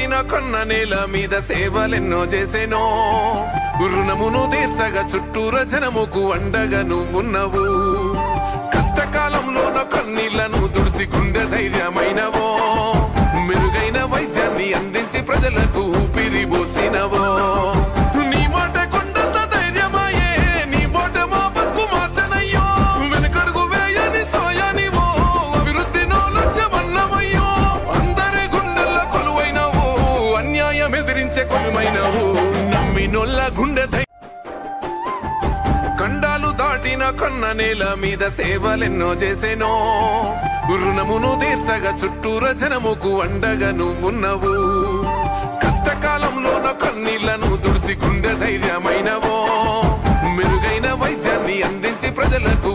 దాటిన కొన్న నేల మీద సేవలెన్నో చేసేనో రుణమును తీర్చగా చుట్టూర జనముకు అండగా నువ్వున్నవు కష్టకాలంలోన కన్నీళ్లను తుడిసి గుండె ధైర్యమైనవో మెరుగైన వైద్యాన్ని అందించి ప్రజలకు ఊపిరి పోసినవో నీ మాట కొండంత ధైర్యమాయే నీ మాట మా బతుకు మార్చనయ్యో వెనకడుగు వేయని సోయనివో అభివృద్ధినో లక్ష్యమన్నమయ్యో అందరి గుండెల్ల కొలువైనవు అన్యాయం ఎదిరించే కొలువైనవు నమ్మినొల్ల గుండె కండాలు దాటిన కొన్న నేల మీద సేవలెన్నో చేసేనో రుణమును తీర్చగా చుట్టూర జనముకు అండగా నువ్వున్నవు కష్టకాలంలోన కన్నీళ్లను తుడిసి గుండె ధైర్యమైనవో మెరుగైన వైద్యాన్ని అందించి ప్రజలకు